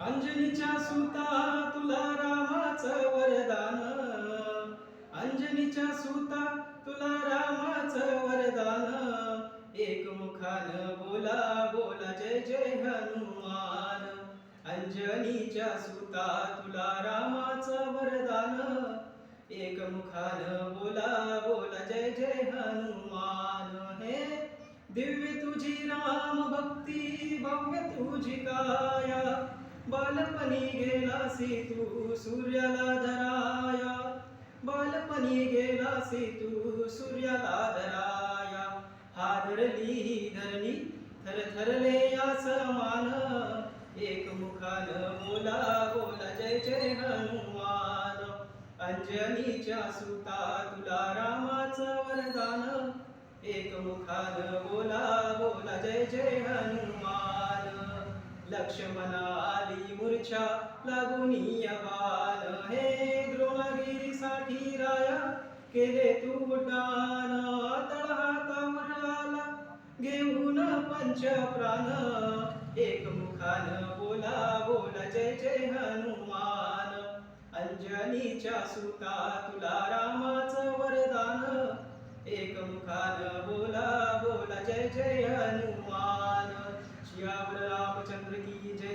अंजनीच्या सुता तुला रामाचं वरदान. अंजनीच्या सुता तुला रामाचं वरदान. एकमुखानं बोला बोला जय जय हनुमान. अंजनीच्या सुता तुला रामाचं वरदान. एकमुखानं बोला बोला जय जय हनुमान. हे दिव्य तुझी राम भक्ती, भव्य तुझी काया. बालपणी गेलासी तू सूर्याला धराया. बालपणी गेलासी तू सूर्याला धराया. हादरली धरणी थरथरले आसमान. एकमुखानं बोला बोला जय जय हनुमान. अंजनीच्या सुता तुला रामाचं वरदान. एकमुखानं बोला बोला जय जय हनुमान. लक्ष्मणा आली मूर्छा लागुनी बाण. हे द्रोणगिरीसाठी राया केले तू उड्डाण. तळहातावर आला घेऊन पंच प्राण. एकमुखानं बोला बोला जय जय हनुमान. अंजनीच्या सुता तुला रामाचं वरदान. एकमुखानं बोला बोला जय जय हनुमान. श्याम रामचंद्र की जय.